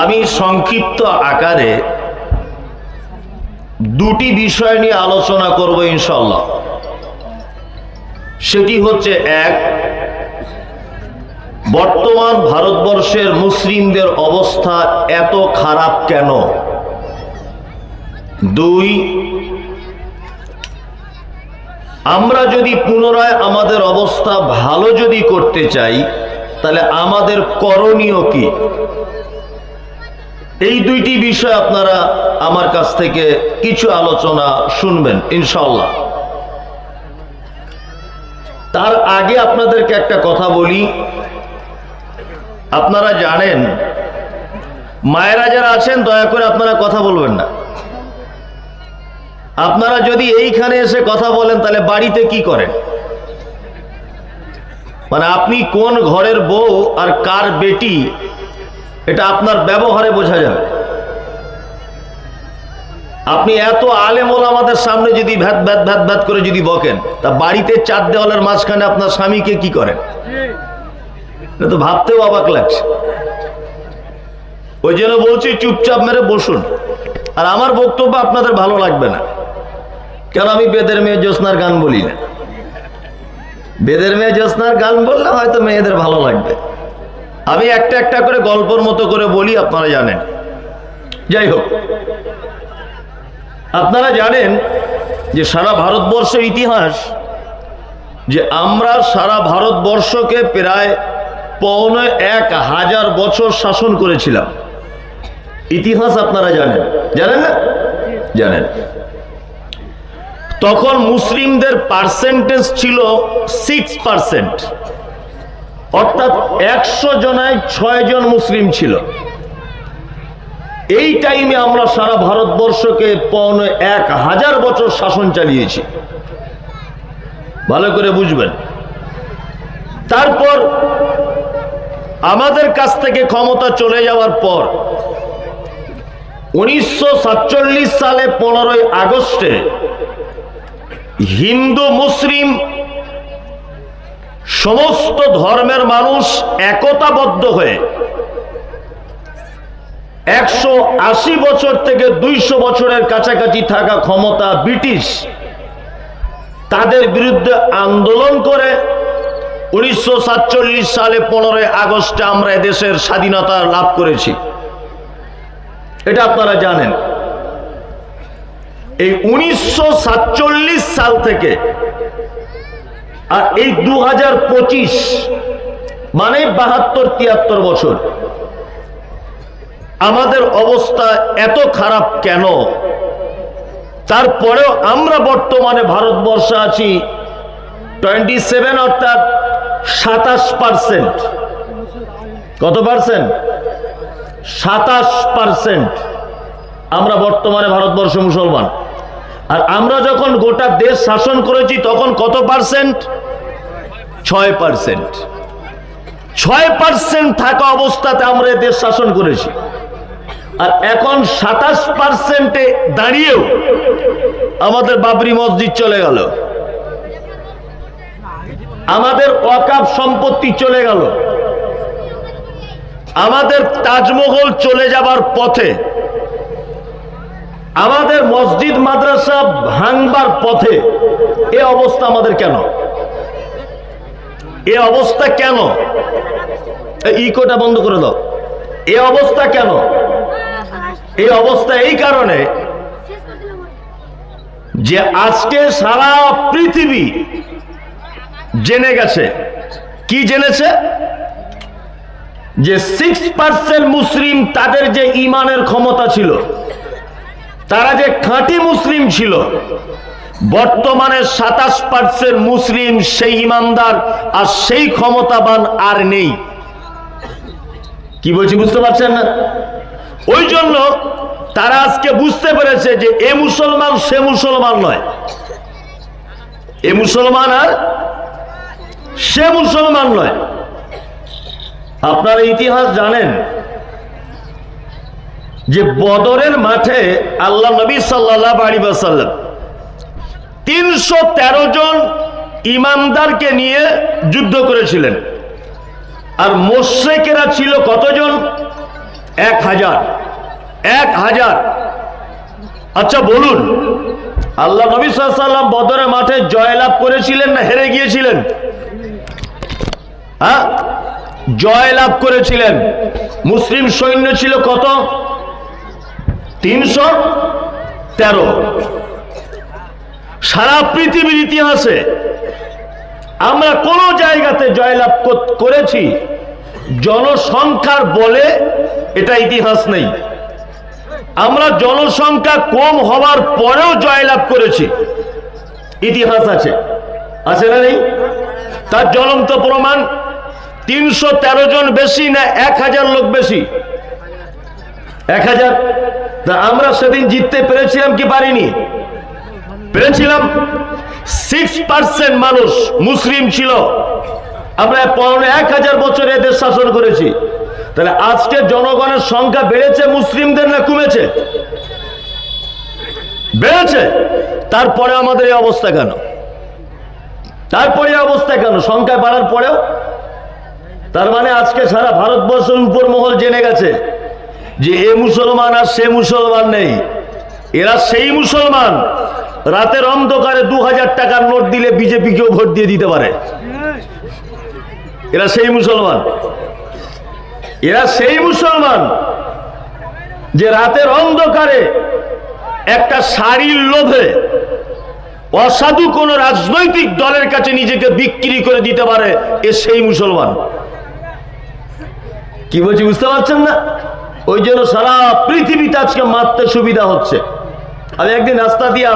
আমি সংক্ষিপ্ত আকারে দুটি বিষয় নিয়ে আলোচনা করব ইনশাআল্লাহ। সেটি হচ্ছে, এক, বর্তমান ভারতবর্ষের মুসলিমদের অবস্থা এত খারাপ কেন? দুই, আমরা যদি পুনরায় আমাদের অবস্থা ভালো যদি করতে চাই তাহলে আমাদের করণীয় কি? এই দুইটি বিষয় আপনারা আমার কাছ থেকে কিছু আলোচনা শুনবেন ইনশাআল্লাহ। তার আগে আপনাদেরকে একটা কথা বলি। আপনারা জানেন, মায়েরা যারা আছেন দয়া করে আপনারা কথা বলবেন না। আপনারা যদি এইখানে এসে কথা বলেন তাহলে বাড়িতে কি করেন? মানে আপনি কোন ঘরের বউ আর কার বেটি এটা আপনার ব্যবহারে বোঝা যাবে। আপনি এত আলেম ওলামাদের সামনে যদি ভ্যাত ভ্যাত ভ্যাত ভ্যাত করে যদি বকেন, তা বাড়িতে চার দেওয়ালের মাঝখানে আপনার স্বামীকে কি করেন? এটা তো ভাবতেও অবাক লাগছে। ওই জন্য বলছি চুপচাপ মেরে বসুন। আর আমার বক্তব্য আপনাদের ভালো লাগবে না, কেন আমি বেদের মেয়ে জ্যোৎস্নার গান বলি না। বেদের মেয়ে জ্যোৎস্নার গান বললে হয়তো মেয়েদের ভালো লাগবে। আমি একটা একটা করে গল্পর মতো করে বলি, আপনারা জানেন। যাই হোক, আপনারা জানেন যে সারা ভারতবর্ষের ইতিহাস, যে আমরা সারা ভারতবর্ষকে প্রায় ৫১,০০০ বছর শাসন করেছিলাম। ইতিহাস আপনারা জানেন, জানেন না? জানেন। তখন মুসলিমদের পার্সেন্টেজ ছিল 6%, অর্থাৎ ১০০ জনায় ৬ জন মুসলিম ছিল। এই টাইমে আমরা সারা ভারতবর্ষকে ৫১,০০০ বছর শাসন চালিয়েছি। ভালো করে বুঝবেন। তারপর আমাদের কাছ থেকে ক্ষমতা চলে যাওয়ার পর ১৯৪৭ সালে ১৫ই আগস্টে হিন্দু মুসলিম সমস্ত ধর্মের মানুষ একতাবদ্ধ হয়ে ১৮০ বছর থেকে ২০০ বছরের কাছাকাছি থাকা ক্ষমতা ব্রিটিশ, তাদের বিরুদ্ধে আন্দোলন করে ১৯৪৭ সালে ১৫ই আগস্টে আমরা এদেশের স্বাধীনতা লাভ করেছি। এটা আপনারা জানেন। এই ১৯৪৭ সাল থেকে আর এই ২০২৫ মানে ৭২-৭৩ বছর আমাদের অবস্থা এত খারাপ কেন? তারপরেও আমরা বর্তমানে ভারতবর্ষে আছি 27, অর্থাৎ ২৭%। কত পার্সেন্ট? ২৭% আমরা বর্তমানে ভারতবর্ষ মুসলমান। আর আমরা যখন গোটা দেশ শাসন করেছি তখন কত পার্সেন্ট? ৬%। ৬% থাকা অবস্থাতে আমরা দেশ শাসন করেছি। আর এখন ২৭%-এ দাঁড়িয়েও আমাদের বাবরি মসজিদ চলে গেল, আমাদের ওয়াকফ সম্পত্তি চলে গেল, আমাদের তাজমহল চলে যাবার পথে, আমাদের মসজিদ মাদ্রাসা ভাঙবার পথে। এ অবস্থা আমাদের কেন? এ অবস্থা কেন? ইকোটা বন্ধ করে দাও। এ অবস্থা কেন? এই অবস্থা এই কারণে যে আজকে সারা পৃথিবী জেনে গেছে। কি জেনেছে? যে 6% মুসলিম, তাদের যে ইমানের ক্ষমতা ছিল, তারা যে খাঁটি মুসলিম ছিল, বর্তমানে ২৭% মুসলিম সেই ইমানদার আর সেই ক্ষমতাবান আর নেই। কি বলছি বুঝতে পারছেন না? ওই জন্য তারা আজকে বুঝতে পেরেছে যে এ মুসলমান সে মুসলমান নয়, এ মুসলমান আর সে মুসলমান নয়। আপনারা ইতিহাস জানেন যে বদরের মাঠে আল্লাহ নবী সাল্লাল্লাহু আলাইহি ওয়াসাল্লাম ৩১৩ জন ইমানদারকে নিয়ে যুদ্ধ করেছিলেন। আর মুশরিকেরা ছিল কতজন? 1000 আচ্ছা বলুন, আল্লাহ নবী সাল্লাল্লাহু আলাইহি ওয়াসাল্লাম বদরের মাঠে জয়লাভ করেছিলেন না হেরে গিয়েছিলেন? হ্যাঁ, জয়লাভ করেছিলেন। মুসলিম সৈন্য ছিল কত? 313। সারা পৃথিবীর ইতিহাসে আমরা কোন জায়গাতে জয়লাভ করেছি জনসংখ্যার বলে এটা ইতিহাস নেই। আমরা জনসংখ্যা কম হওয়ার পরেও জয়লাভ করেছি, ইতিহাস আছে, আছে না নেই? তার জ্বলন্ত প্রমাণ 313 জন বেশি না 1000 লোক বেশি? 1000। তা আমরা সেদিন জিততে পেরেছিলাম কি পারিনি? পেরেছিলাম। 6% মানুষ মুসলিম ছিল। আমরা 1000 বছর এদের শাসন করেছি। তাহলে আজকে জনগণের সংখ্যা বেড়েছে মুসলিমদের না কমেছে? বেড়েছে। তারপরে আমাদের এই অবস্থা কেন? তারপরে অবস্থা কেন সংখ্যা বাড়ার পরেও? তার মানে আজকে সারা ভারতবর্ষের উপর মহল জেনে গেছে যে এ মুসলমান আর সে মুসলমান নেই। এরা সেই মুসলমান রাতের অন্ধকারে 2000 টাকার নোট দিলে বিজেপিকেও ভোট দিয়ে দিতে পারে। এরা সেই মুসলমান। এরা সেই মুসলমান যে রাতের অন্ধকারে একটা শাড়ির লোভে অসাধু কোন রাজনৈতিক দলের কাছে নিজেকে বিক্রি করে দিতে পারে। এ সেই মুসলমান। কি বলছি বুঝতে পারছেন না? ওই জন্য সারা পৃথিবীতে আজকে মারতে সুবিধা হচ্ছে। আমি একদিন রাস্তা দিয়ে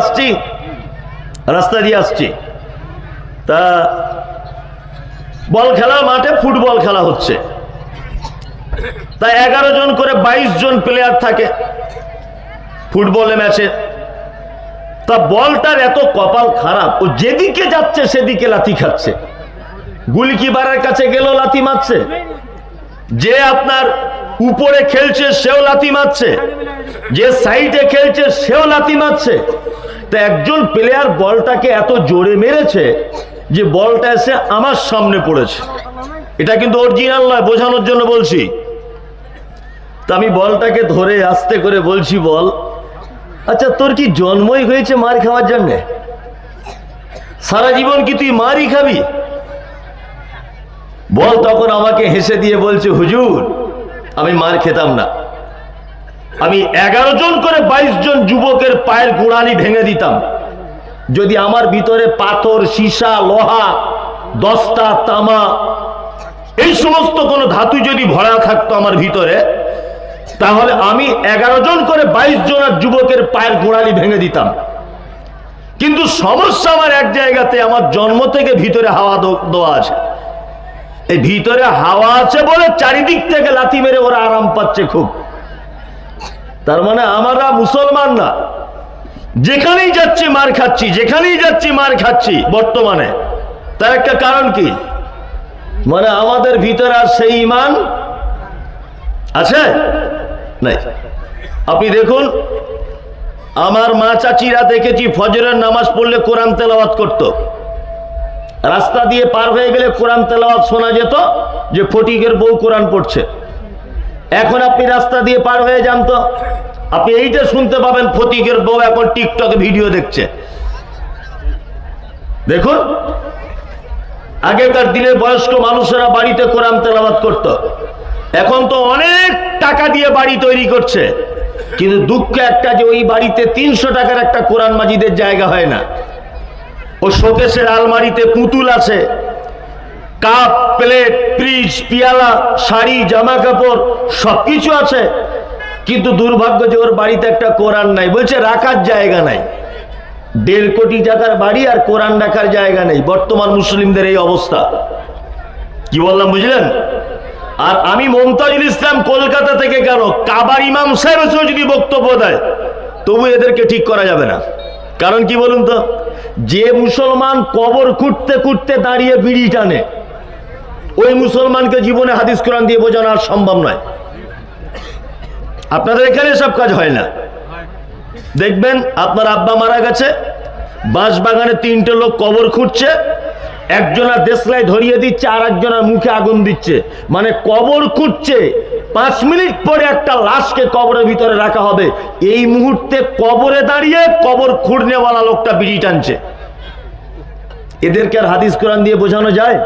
আসছি, তা বল খেলার মাঠে ফুটবল খেলা হচ্ছে। তা 11 জন করে 22 জন প্লেয়ার থাকে ফুটবলের ম্যাচে। তা বলটার এত কপাল খারাপ, ও যেদিকে যাচ্ছে সেদিকে লাথি খাচ্ছে। গোলকিপারের কাছে গেলেও লাথি মারছে, যে আপনার উপরে খেলছে সেও লাথি মারছে, যে সাইডে খেলছে সেও লাথি মারছে। তা একজন প্লেয়ার বলটাকে এত জোরে মেরেছে যে বলটা এসে আমার সামনে পড়েছে। এটা কিন্তু অরিজিনাল নয়, বোঝানোর জন্য বলছি। তা আমি বলটাকে ধরে আস্তে করে বলছি, বল আচ্ছা তোর কি জন্মই হয়েছে মার খাওয়ার জন্যে? সারা জীবন কি তুই মারই খাবি? বল তখন আমাকে হেসে দিয়ে বলছে, হুজুর আমি মার খেতাম না, আমি 11 জন করে 22 জন যুবকের পায়ের গোড়ালি ভেঙে দিতাম। যদি আমার ভিতরে পাথর, সীসা, লোহা, দস্তা, তামা এই সমস্ত কোন ধাতু যদি ভরা থাকতো আমার ভিতরে, তাহলে আমি 11 জন করে 22 জনের যুবকের পায়ের গোড়ালি ভেঙে দিতাম। কিন্তু সমস্যা আমার এক জায়গাতে, আমার জন্ম থেকে ভিতরে হাওয়া দেওয়া আছে। এই ভিতরে হাওয়া আছে বলে চারিদিক থেকে লাথি মেরে ওরা আরাম পাচ্ছে খুব। তার মানে আমরা মুসলমান না, যেখানেই যাচ্ছি মার খাচ্ছি, যেখানেই যাচ্ছি মার খাচ্ছি বর্তমানে। তার একটা কারণ কি? মানে আমাদের ভিতরে আর সেই ঈমান আছে নাই। আপনি দেখুন, আমার মা চাচিরা দেখেছি ফজরের নামাজ পড়লে কোরআন তেলাওয়াত করত। রাস্তা দিয়ে পার হয়ে গেলে কোরআন তেলাওয়াত শোনা যেত যে ফটিকের বউ কোরআন পড়ছে। এখন আপনি রাস্তা দিয়ে পার হয়ে যান তো আপনি এইটা শুনতে পাবেন, ফটিকের বউ এখন টিকটকে ভিডিও দেখছে। দেখুন, আগেকার দিনে বয়স্ক মানুষেরা বাড়িতে কোরআন তেলাওয়াত করত। এখন তো অনেক টাকা দিয়ে বাড়ি তৈরি করছে, কিন্তু দুঃখ একটা যে ওই বাড়িতে 300 টাকার একটা কোরআন মাজিদের জায়গা হয় না। ও শোকেসের আলমারিতে পুতুল আছে, কাপ, প্লেট, ফ্রিজ, পিয়ালা, শাড়ি, জামা কাপড় সবকিছু আছে, কিন্তু দুর্ভাগ্য যে ওর বাড়িতে একটা কোরআন নাই। বলছে রাখার জায়গা নাই। 1.5 কোটি টাকার বাড়ি আর কোরআন রাখার জায়গা নেই। বর্তমান মুসলিমদের এই অবস্থা। কি বললাম বুঝলেন? আর আমি মমতাজুল ইসলাম কলকাতা থেকে, কেন কাবার ইমাম সাহেব এসেও যদি বক্তব্য দেয় তবু এদেরকে ঠিক করা যাবে না। কারণ কি বলুন তো, যে মুসলমান কবর খুঁড়তে খুঁড়তে দাঁড়িয়ে বিড়ি টানে, ওই মুসলমানকে জীবনে হাদিস কোরআন দিয়ে বোঝানো আর সম্ভব নয়। আপনাদের এখানে সব কাজ হয় না। দেখবেন আপনার আব্বা মারা গেছে, বাঁশ বাগানে 3টে লোক কবর খুঁড়ছে, একজনের দেশলাই ধরিয়ে দিচ্ছে আর একজনের মুখে আগুন দিচ্ছে। মানে কবর খুঁড়ছে, 5 মিনিট পরে একটা লাশকে কবরের ভিতরে রাখা হবে, এই মুহূর্তে কবরে দাঁড়িয়ে কবর খুঁড়নেওয়ালা লোকটা বিড়ি টানছে। এদেরকে আর হাদিস কোরআন দিয়ে বোঝানো যায়?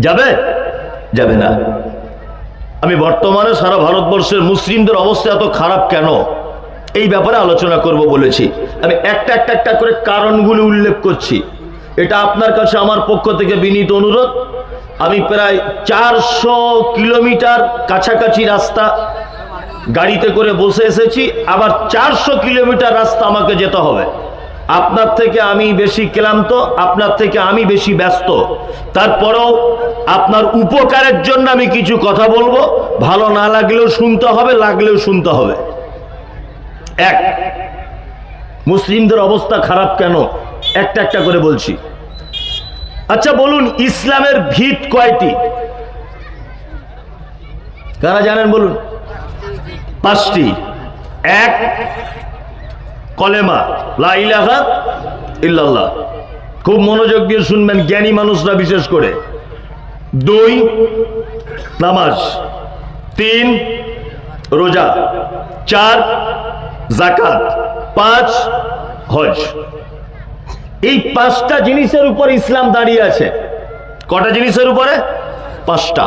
যাবে? যাবে না। আমি বর্তমানে সারা ভারতবর্ষের মুসলিমদের অবস্থা এত খারাপ কেন, এই ব্যাপারে আলোচনা করব বলেছি। আমি একটা করে কারণগুলো উল্লেখ করছি। এটা আপনার কাছে আমার পক্ষ থেকে বিনীত অনুরোধ। আমি প্রায় 400 কিলোমিটার কাছাকাছি রাস্তা গাড়িতে করে বসে এসেছি, আবার 400 কিলোমিটার রাস্তা আমাকে যেতে হবে। আপনার থেকে আমি বেশি ক্লান্ত, আপনার থেকে আমি বেশি ব্যস্ত, তারপরেও আপনার উপকারের জন্য আমি কিছু কথা বলবো। ভালো না লাগলেও শুনতে হবে, লাগলেও শুনতে হবে। এক, মুসলিমদের অবস্থা খারাপ কেন, একটা করে বলছি। আচ্ছা বলুন, ইসলামের ভিত কয়টি? কারা জানেন বলুন? 5টি। 1, কলেমা, লা ইলাহা ইল্লাল্লাহ। খুব মনোযোগ দিয়ে শুনবেন, জ্ঞানী মানুষরা বিশেষ করে। 2, নামাজ। 3, রোজা। 4, যাকাত। 5, হজ। এই 5টা জিনিসের উপর ইসলাম দাঁড়িয়ে আছে। কটা জিনিসের উপরে? 5টা।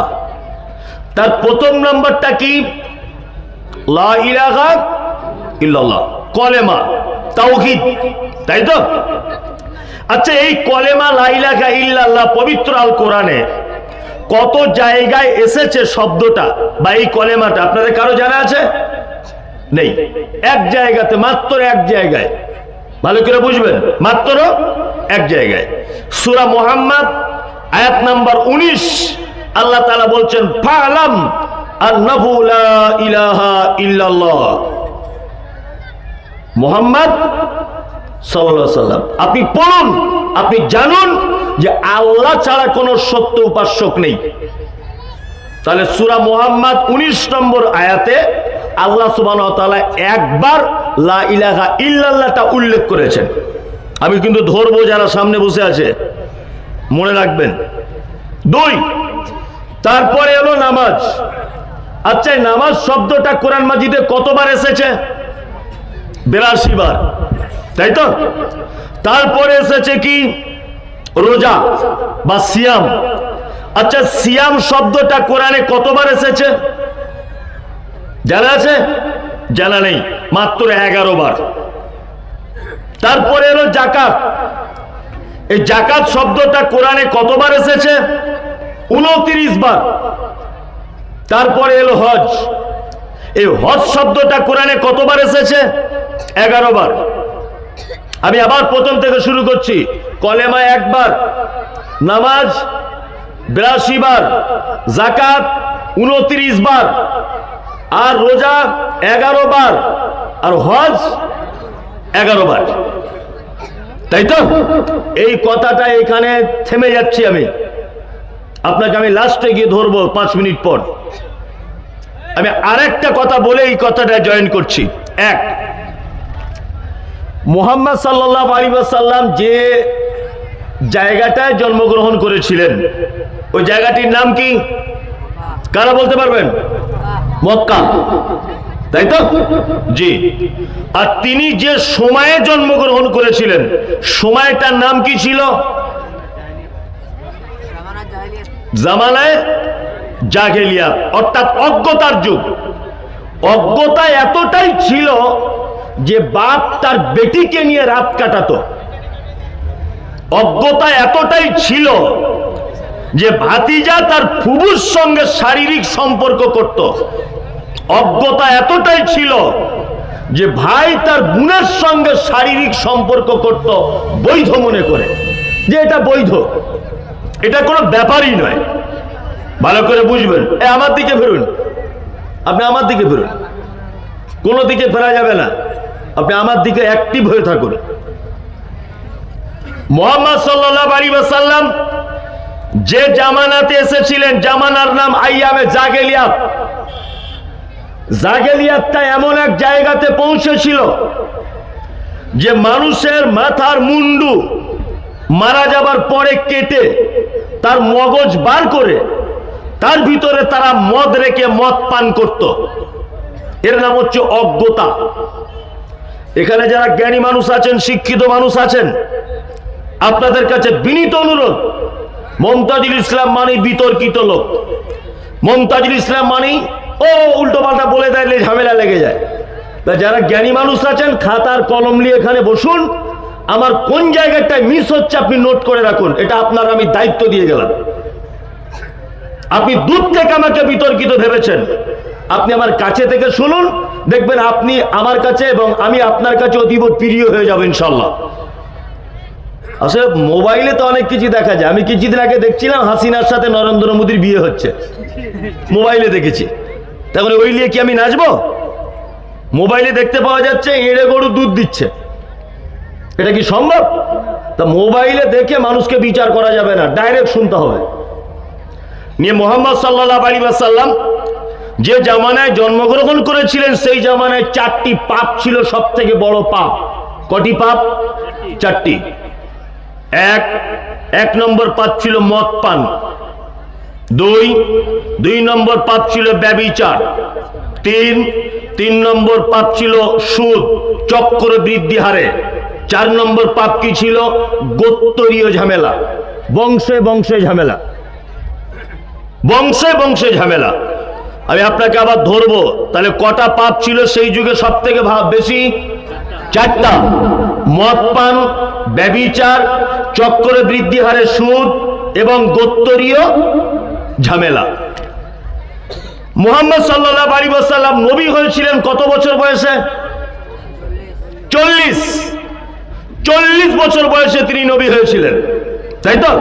তার প্রথম নম্বরটা কি? লা ইলাহা ইল্লাল্লাহ, কলেমা, তাওহীদ, তাই তো? আচ্ছা, এই কলেমা লা ইলাহা ইল্লাল্লাহ পবিত্র আল কোরআনে কত জায়গায় এসেছে শব্দটা বা এই কলেমাটা আপনাদের কারো জানা আছে? নেই। এক জায়গাতে, মাত্র এক জায়গায়। ভালো করে বুঝবেন, মাত্র এক জায়গায়। সূরা মুহাম্মদ আয়াত নাম্বার 19 আল্লাহ তাআলা বলছেন, ফা'লাম আন্নাহু লা ইলাহা ইল্লাল্লাহ। মুহাম্মদ সাল্লাল্লাহু আলাইহি সাল্লাম, আপনি পড়ুন, আপনি জানুন যে আল্লাহ ছাড়া কোনো সত্য উপাস্যক নেই। তাহলে সূরা মুহাম্মদ 19 নম্বর আয়াতে আল্লাহ সুবহানাহু ওয়া তাআলা একবার লা ইলাহা ইল্লাল্লাহটা উল্লেখ করেছেন। আমি কিন্তু ধরবো যারা সামনে বসে আছে, মনে রাখবেন। 2, তারপরে এলো নামাজ। আচ্ছা, নামাজ শব্দটা কোরআন মাজিদে কতবার এসেছে? 82 বার, তাই তো? তারপরে এসেছে কি? রোজা বা সিয়াম। আচ্ছা, সিয়াম শব্দটা কোরআনে কতবার এসেছে জানা আছে? জানা নেই, মাত্র 11 বার। তারপরে এলো যাকাত। এই যাকাত শব্দটা কোরআনে কতবার এসেছে? 29 বার। তারপরে এলো হজ। এই হজ শব্দটা কোরআনে কতবার এসেছে? 11 বার। আমি আবার প্রথম থেকে শুরু করছি। কলেমা 1 বার, নামাজ 82 বার, যাকাত 29 বার, আর রোজা 11 বার, আর হজ 11 বার, তাই তো? এই কথাটা এখানে থেমে যাচ্ছি আমি, আপনাকে আমি লাস্টে গিয়ে ধরবো 5 মিনিট পর। আমি আরেকটা কথা বলে এই কথাটা জয়েন করছি। 1, মুহাম্মদ সাল্লাল্লাহু আলাইহি ওয়াসাল্লাম যে জায়গাটায় জন্মগ্রহণ করেছিলেন, ওই জায়গাটির নাম কি? কারা বলতে পারবেন? মক্কা, তাই তো? জি। আর তিনি যে সময়ে জন্মগ্রহণ করেছিলেন, সময়টার নাম কি ছিল? জামানায়ে জাহেলিয়াত, অর্থাৎ অজ্ঞতার যুগ। অজ্ঞতা এতটাই ছিল যে বাপ তার বেটিকে নিয়ে রাত কাটাতো। অজ্ঞতা এতটাই ছিল যে ভাতিজা তার ফুফুর সঙ্গে শারীরিক সম্পর্ক করত। অজ্ঞতা এতটাই ছিল যে ভাই তার বোনের সঙ্গে শারীরিক সম্পর্ক করত বৈধ মনে করে, যে এটা বৈধ, এটা কোনো ব্যাপারই নয়। ভালো করে বুঝবেন। আমার দিকে ফিরুন, আপনি আমার দিকে ফিরুন, কোনো দিকে ফেরা যাবে না, আপনি আমার দিকে অ্যাক্টিভ হয়ে থাকুন। মুহাম্মদ সাল্লাল্লাহু আলাইহি ওয়াসাল্লাম যে জামানাতে এসেছিলেন, জামানার নাম আইয়ামে জাহেলিয়াত। জাহেলিয়াতটা এমন এক জায়গাতে পৌঁছেছিল যে মানুষের মাথার মুন্ডু মারা যাবার পরে কেটে তার মগজ বার করে তার ভিতরে তারা মদ রেখে মদ পান করত। এর নাম হচ্ছে অজ্ঞতা। এখানে যারা জ্ঞানী মানুষ আছেন, শিক্ষিত মানুষ আছেন, আপনাদের কাছে বিনীত অনুরোধ, মমতাজুল ইসলাম মানে বিতর্কিত লোক, মমতাজুল ইসলাম মানে ও উল্টো পাল্টা বলে দিলে ঝামেলা লেগে যায়। তা যারা জ্ঞানী মানুষ আছেন খাতার কলম নিয়ে এখানে বসুন, আমার কোন জায়গাটায় মিস হচ্ছে আপনি নোট করে রাখুন, এটা আপনার আমি দায়িত্ব দিয়ে গেলাম। আপনি দূর থেকে আমাকে বিতর্কিত ভেবেছেন, আপনি আমার কাছে থেকে শুনুন, দেখবেন আপনি আমার কাছে এবং আমি আপনার কাছে অতীব প্রিয় হয়ে যাব ইনশাল্লাহ। আসলে মোবাইলে তো অনেক কিছু দেখা যায়। আমি কিছুদিন আগে দেখছিলাম হাসিনার সাথে নরেন্দ্র মোদীর বিয়ে হচ্ছে, মোবাইলে দেখেছি। তাহলে ওই নিয়ে কি আমি নাচবো? মোবাইলে দেখতে পাওয়া যাচ্ছে এড়ে গরু দুধ দিচ্ছে, এটা কি সম্ভব? তা মোবাইলে দেখে মানুষকে বিচার করা যাবে না, ডাইরেক্ট শুনতে হবে। নিয়ে মোহাম্মদ সাল্লাল্লাহু আলাইহি ওয়াসাল্লাম যে জামানায় জন্মগ্রহণ করেছিলেন সেই জামানায় 4টি পাপ ছিল সব থেকে বড় পাপ। কটি পাপ? 4টি। এক নম্বর পাপ ছিল মদ পান। দুই নম্বর পাপ ছিল ব্যভিচার। তিন নম্বর পাপ ছিল সুদ চক্র বৃদ্ধি হারে। 4 নম্বর পাপ কি ছিল? গোত্রীয় ঝামেলা, বংশে বংশে ঝামেলা, বংশে বংশে ঝামেলা। আমি আপনাকে আবার ধরবো, তাহলে কটা পাপ ছিল সেই যুগে সব থেকে বেশি? 4টা। মদ পান, ব্যভিচার, চক্র বৃদ্ধি হারে সুদ এবং গোত্রীয় ঝামেলা। মুহাম্মদ সাল্লাল্লাহু আলাইহি ওয়াসাল্লাম নবী হয়েছিলেন কত বছর বয়সে? 40 বছর বয়সে তিনি নবী হয়েছিলেন, তাই তো?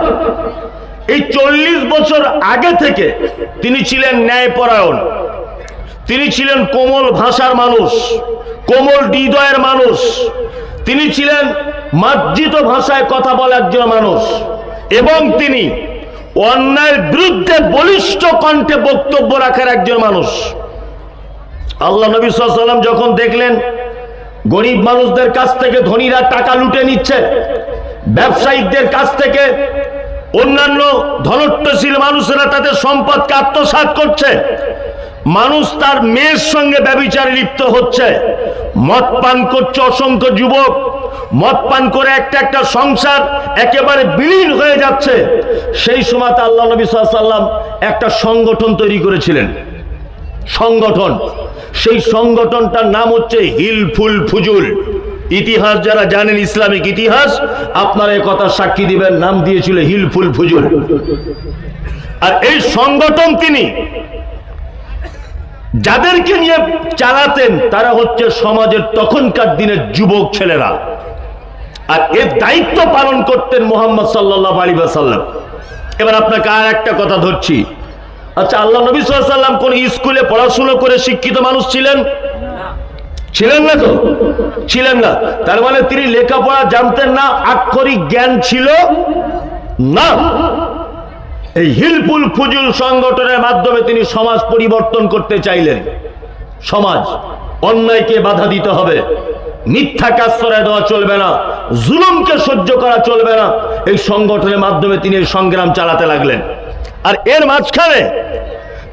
এই 40 বছর আগে থেকে তিনি ছিলেন ন্যায়পরায়ণ, তিনি ছিলেন কোমল ভাষার মানুষ, কোমল হৃদয়ের মানুষ, তিনি ছিলেন মার্জিত ভাষায় কথা বলার একজন মানুষ, এবং তিনি অন্যায়ের বিরুদ্ধে বলিষ্ঠ কণ্ঠে বক্তব্য রাখার একজন মানুষ। আল্লাহ নবী সাল্লাল্লাহু আলাইহি ওয়াসাল্লাম যখন দেখলেন গরিব মানুষদের কাছ থেকে ধনীরা টাকা লুটে নিচ্ছে, ব্যবসায়িকদের কাছ থেকে অন্যান্য ধনত্বশীল মানুষেরা তাদের সম্পদকে আত্মসাৎ করছে, মানুষ তার মেয়ের সঙ্গে ব্যভিচারে লিপ্ত হচ্ছে, মদ পান করছে অসংখ্য যুবক, মদ পান করে একটা সংসার একেবারে বিলীন হয়ে যাচ্ছে, সেই সময় আল্লাহ নবী সাল্লাল্লাহু আলাইহি ওয়াসাল্লাম একটা সংগঠন তৈরি করেছিলেন। সংগঠন, সেই সংগঠনটার নাম হচ্ছে হিলফুল ফুজুল। ইতিহাস যারা জানেন, ইসলামিক ইতিহাস, আপনারা এই কথা সাক্ষী দিবেন, নাম দিয়েছিল হিলফুল ফুজুল। আর এই সংগঠন তিনি যাদেরকে নিয়ে চালাতেন তারা হচ্ছে সমাজের তখনকার দিনের যুবক ছেলেরা, আর এর দায়িত্ব পালন করতেন মুহাম্মদ সাল্লাল্লাহু আলাইহি ওয়াসাল্লাম। এবার আপনাকে আর একটা কথা ধরছি। আচ্ছা, আল্লাহ নবী সাল্লাল্লাহু আলাইহি ওয়াসাল্লাম কোন স্কুলে পড়াশোনা করে শিক্ষিত মানুষ ছিলেন? ছিলেন না তো? ছিলেন না। তার মানে তিনি লেখাপড়া জানতেন না, আক্ষরিক জ্ঞান ছিল না। এই হিলফুল ফুজুল সংগঠনের মাধ্যমে তিনি সমাজ পরিবর্তন করতে চাইলেন। সমাজ, অন্যায়কে বাধা দিতে হবে, মিথ্যাকে আশ্রয় দেওয়া চলবে না, জুলুমকে সহ্য করা চলবে না। এই সংগঠনের মাধ্যমে তিনি এই সংগ্রাম চালাতে লাগলেন। আর এর মাঝখানে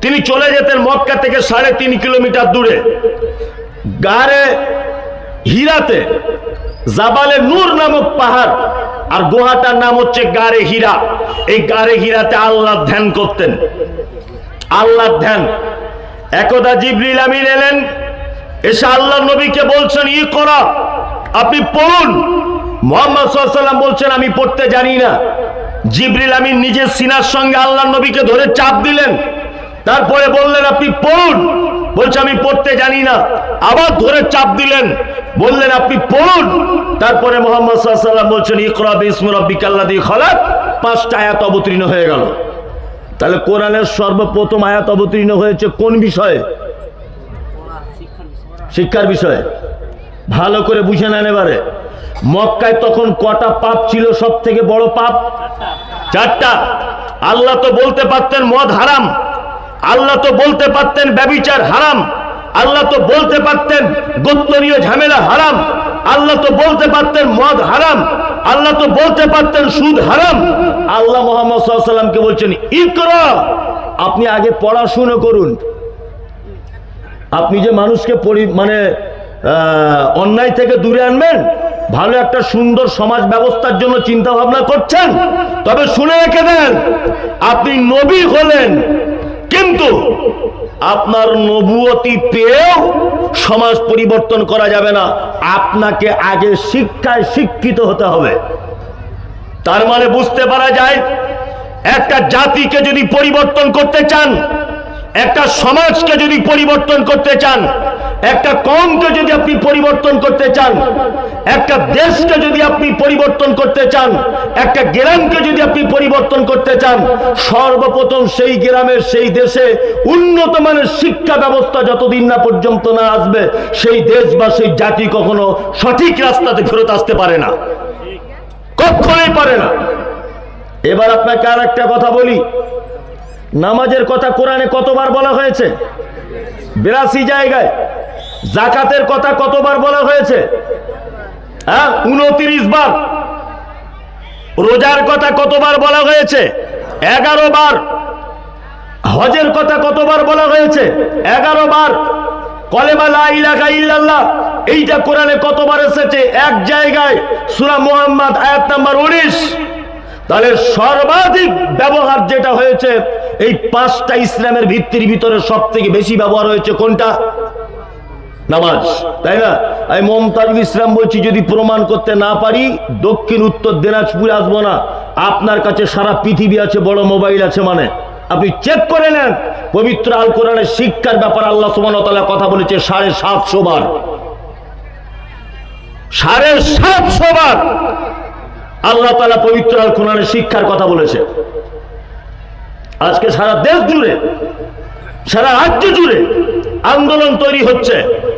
তিনি চলে যেতেন মক্কা থেকে 3.5 কিলোমিটার দূরে গারে হীরাতে, জাবালে নূর নামক পাহাড়, আর গুহাটার নাম হচ্ছে গারে হীরা। এই গারে হীরাতে আল্লাহর ধ্যান করতেন, আল্লাহর ধ্যান। একদা জিবরিল আমিন এলেন, এসে আল্লাহর নবীকে বলছেন, ইকরা, আপনি পড়ুন। মুহাম্মদ সাল্লাল্লাহু আলাইহি ওয়াসাল্লাম বলছেন, আমি পড়তে জানি না। জিবরিল আমিন নিজের সিনার সঙ্গে আল্লাহর নবীকে ধরে চাপ দিলেন, তারপরে বললেন, আপনি পড়ুন। বলছে, আমি পড়তে জানি না। আবার ধরে চাপ দিলেন, বললেন, আপনি পড়ুন। তারপরে মুহাম্মদ সাল্লাল্লাহু আলাইহি ওয়াসাল্লাম বলছেন, ইকরা বিসমি রাব্বিকাল্লাযী খালাক। 5টা আয়াত অবতীর্ণ হয়ে গেল। তাহলে কোরআনের সর্বপ্রথম আয়াত অবতীর্ণ হয়েছে কোন বিষয়ে? শিক্ষার বিষয়ে। ভালো করে বুঝে নেন। এবারে মক্কায় তখন কটা পাপ ছিল সব থেকে বড় পাপ? 4টা। আল্লাহ তো বলতে পারতেন মদ হারাম, আল্লাহ তো বলতে পারতেন ব্যভিচার হারাম, আল্লাহ তো বলতে পারতেন গোত্রীয় ঝামেলা হারাম, আল্লাহ তো বলতে পারতেন মদ হারাম, আল্লাহ তো বলতে পারতেন সুদ হারাম। আল্লাহ মুহাম্মদ সাল্লাল্লাহু আলাইহি ওয়াসাল্লামকে বলছেন, ইকরা, আপনি আগে পড়াশুনো করুন। আপনি যে মানুষকে অন্যায় থেকে দূরে আনবেন, ভালো একটা সুন্দর সমাজ ব্যবস্থার জন্য চিন্তা ভাবনা করছেন, তবে শুনে রেখে দেন, আপনি নবী হলেন, কিন্তু আপনার নবুয়তি পেয়েও সমাজ পরিবর্তন করা যাবে না। আপনাকে আগে শিক্ষায় শিক্ষিত হতে হবে। তার মানে বুঝতে পারা যায়, একটা জাতিকে যদি পরিবর্তন করতে চান, একটা সমাজকে যদি পরিবর্তন করতে চান, একটা কওমকে যদি আপনি পরিবর্তন করতে চান, একটা দেশকে যদি আপনি পরিবর্তন করতে চান, একটা গ্রামকে যদি আপনি পরিবর্তন করতে চান, সর্বপ্রথম সেই গ্রামের সেই দেশে উন্নত মানের শিক্ষা ব্যবস্থা যতদিন না পর্যন্ত না আসবে, সেই দেশ বা সেই জাতি কখনো সঠিক রাস্তাতে ফেরত আসতে পারে না, কখনোই পারে না। এবার আপনাকে আর একটা কথা বলি, নামাজের কথা কোরআনে কতবার বলা হয়েছে? 82 জায়গায়। যাকাতের কথা কতবার বলা হয়েছে? 29 বার। রোজার কথা কতবার বলা হয়েছে? 11 বার। হজের কথা কতবার বলা হয়েছে? 11 বার। কলেমা লা ইলাহা ইল্লাল্লাহ এইটা কোরআনে কতবার এসেছে? এক জায়গায়, সূরা মুহাম্মদ আয়াত নাম্বার 19। তাহলে সর্বাধিক ব্যবহার যেটা হয়েছে এই 5টা ইসলামের ভিত্তির ভিতরে সবথেকে বেশি ব্যবহার হয়েছে কোনটা? নামাজ, তাই না? আমি মমতাজুল ইসলাম বলছি, যদি প্রমাণ করতে না পারি দক্ষিণ উত্তর দিনাজপুরে আসবো না। আপনার কাছে সারা পৃথিবী আছে, বড় মোবাইল আছে, মানে আপনি চেক করে নেন। পবিত্র আল কোরআনের শিক্ষার ব্যাপারে আল্লাহ সুবহানাহু ওয়া তাআলা কথা বলেছে 750 বার। 750 বার আল্লাহ তাআলা পবিত্র আল কোরআনের শিক্ষার কথা বলেছে। আজকে সারা দেশ জুড়ে, সারা রাজ্য জুড়ে আন্দোলন তৈরি হচ্ছে,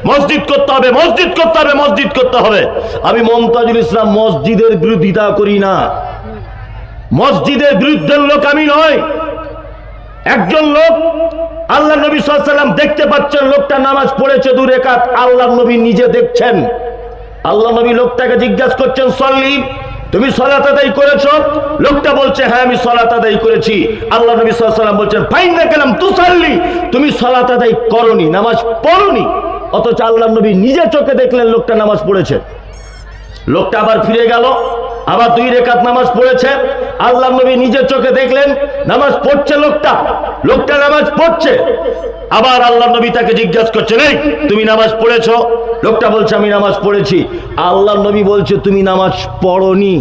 মসজিদ করতে হবে, মসজিদ করতে হবে, মসজিদ করতে হবে। আমি মমতাজুল ইসলাম মসজিদের বিরোধিতা করি না, মসজিদের বিরুদ্ধের লোক আমি নয়। একজন লোক, আল্লাহ নবী সাল্লাল্লাহু আলাইহি ওয়াসাল্লাম দেখতে পাচ্ছেন, লোকটা নামাজ পড়েছে 2 রাকাত, আল্লাহ নবী নিজে দেখছেন। আল্লাহ নবী লোকটাকে জিজ্ঞাসা করছেন, সল্লি, তুমি সালাত আদায় করেছো? লোকটা বলছে, হ্যাঁ আমি সালাত আদায় করেছি। আল্লাহ নবী সাল্লাল্লাহু আলাইহি ওয়াসাল্লাম বলছেন, ফাইন্না কালাম তুসাল্লি, তুমি সালাত আদায় করনি, নামাজ পড়নি। অথচ আল্লাহ নবী নিজে চোখে দেখলেন লোকটা নামাজ পড়েছে। লোকটা আবার ফিরে গেল, আবার 2 রাকাত নামাজ পড়েছে। আল্লাহ নবী নিজে চোখে দেখলেন নামাজ পড়ছে লোকটা নামাজ পড়ছে। আবার আল্লাহ নবী তাকে জিজ্ঞাসা করছেন, এই তুমি নামাজ পড়েছো? লোকটা বলছে, আমি নামাজ পড়েছি। আল্লাহ নবী বলছে, তুমি নামাজ পড়নি।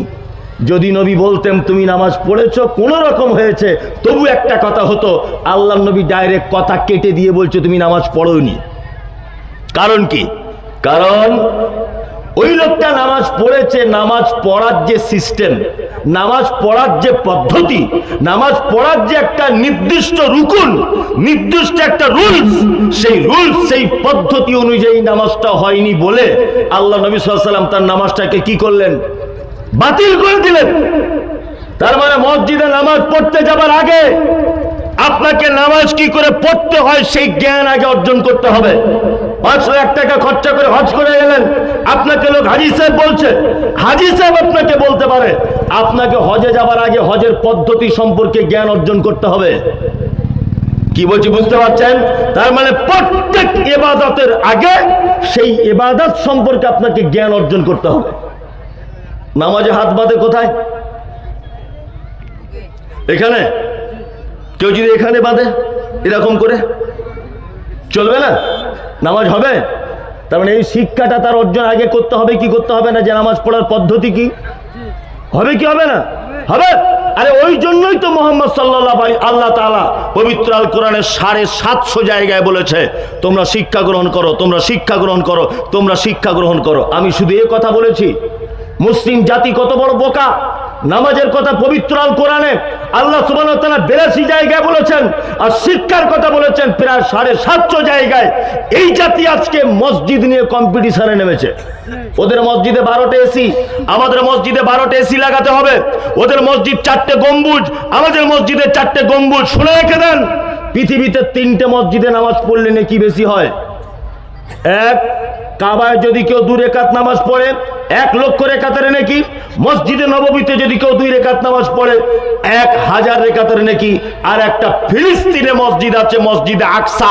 যদি নবী বলতেন তুমি নামাজ পড়েছো, কোন রকম হয়েছে, তবু একটা কথা হতো। আল্লাহ নবী ডাইরেক্ট কথা কেটে দিয়ে বলছে তুমি নামাজ পড়োনি। কারণ কি? কারণ ওই লোকটা নামাজ পড়েছে। নামাজ পড়ার যে সিস্টেম, নামাজ পড়ার যে পদ্ধতি, নামাজ পড়ার যে একটা নির্দিষ্ট রুকুন, নির্দিষ্ট একটা রুলস, সেই পদ্ধতি অনুযায়ী নামাজটা হয়নি বলে আল্লাহ নবী সাল্লাল্লাহু আলাইহি ওয়াসাল্লাম তার নামাজটাকে কি করলেন? বাতিল করে দিলেন। তার মানে মসজিদে নামাজ পড়তে যাবার আগে আপনাকে নামাজ কি করে পড়তে হয় সেই জ্ঞান আগে অর্জন করতে হবে। 5 লাখ টাকা খরচা করে হজ করে গেলেন, আপনাকে লোক হাজী সাহেব বলছে, হাজী সাহেব আপনাকে বলতে পারে, আপনাকে হজে যাবার আগে হজের পদ্ধতি সম্পর্কে জ্ঞান অর্জন করতে হবে। কি বলছি বুঝতে পারছেন? তার মানে প্রত্যেক ইবাদতের আগে সেই ইবাদত সম্পর্কে আপনাকে জ্ঞান অর্জন করতে হবে। নামাজে হাত বাঁধে কোথায়? এখানে। কেউ যদি এখানে বাঁধে এরকম করে, চলবে না, নামাজ হবে? তার মানে এই শিক্ষাটা তার অর্জন আগে করতে হবে কি করতে হবে না, যে নামাজ পড়ার পদ্ধতি কি হবে, কি হবে না হবে। আরে ওই জন্যই তো মুহাম্মদ সাল্লাল্লাহু আলাইহি আল্লাহ তাআলা পবিত্র আল কোরআনের 750 জায়গায় বলেছে, তোমরা শিক্ষা গ্রহণ করো, তোমরা শিক্ষা গ্রহণ করো, তোমরা শিক্ষা গ্রহণ করো। আমি শুধু এই কথা বলেছি, মুসলিম জাতি কত বড় বোকা। নামাজের কথা পবিত্র আল কোরআনে আল্লাহ সুবহানাহু ওয়া তাআলা 82 জায়গায় বলেছেন, আর শিক্ষার কথা বলেছেন প্রায় 750 জায়গায়। এই জাতি আজকে মসজিদ নিয়ে কম্পিটিশনে নেমেছে। ওদের মসজিদে 12টা এসি, আমাদের মসজিদে 12টা এসি লাগাতে হবে। ওদের মসজিদ 4টে গম্বুজ, আমাদের মসজিদে 4টে গম্বুজ। শুনে রেখে দেন, পৃথিবীতে 3টে মসজিদে নামাজ পড়লে নাকি বেশি হয়। এক, কাবায় যদি কেউ 2 রাকাত নামাজ পড়ে, 1 লক্ষ রেকাতের নেকি। মসজিদে নববীতে যদি কেউ 2 রেকাত নামাজ পড়ে 1000 রেকাতের নেকি। আর একটা ফিলিস্তিনে মসজিদ আছে, মসজিদে আকসা,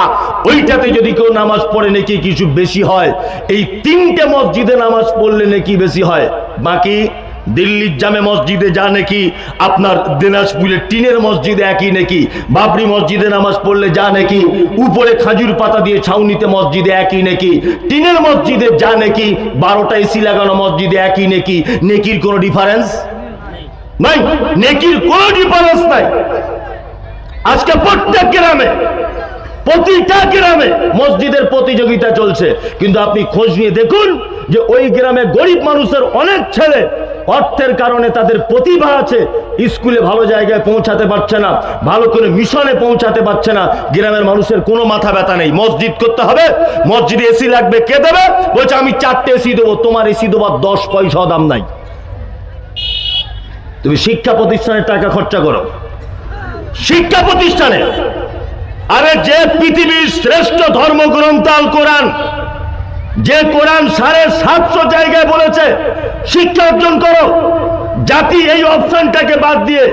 ওইটাতে যদি কেউ নামাজ পড়ে নেকি কিছু বেশি হয়। এই 3টে মসজিদে নামাজ পড়লে নেকি বেশি হয়। বাকি দিল্লির জামে মসজিদে যা নাকি, আপনার দিনাজপুরের টিনের মসজিদে একই নাকি, বাবরি মসজিদে নামাজ পড়লে যা নাকি, উপরে খাজুর পাতা দিয়ে ছাউনিতে মসজিদে একই নাকি, টিনের মসজিদে যা নাকি, 12টা এসি লাগানো মসজিদে একই নাকি। নেকির কোনো ডিফারেন্স নাই, নেকির কোনো ডিফারেন্স নাই। আজকে প্রত্যেক গ্রামে, প্রতিটা গ্রামে মসজিদের প্রতিযোগিতা চলছে, কিন্তু আপনি খোঁজ নিয়ে দেখুন যে ওই গ্রামে গরিব মানুষের অনেক ছেলে অর্থের কারণে তাদের প্রতিভা আছে, স্কুলে ভালো জায়গায় পৌঁছাতে পারছে না, ভালো করে মিশনে পৌঁছাতে পারছে না। গ্রামের মানুষের কোনো মাথা ব্যথা নেই, মসজিদ করতে হবে, মসজিদে এসি লাগবে, কে দেবে? বলছে আমি 4টে এসি দেবো। তোমার এসি দেবার 10 পয়সা দাম নাই। তুমি শিক্ষা প্রতিষ্ঠানের টাকা খরচা করো, শিক্ষা প্রতিষ্ঠানে। আরে যে পৃথিবীর শ্রেষ্ঠ ধর্মগ্রন্থ আল কোরআন, যে কোরআন 750 জায়গায় বলেছে শিক্ষা অর্জন করো, জাতি এই অপশনটাকে বাদ দিয়ে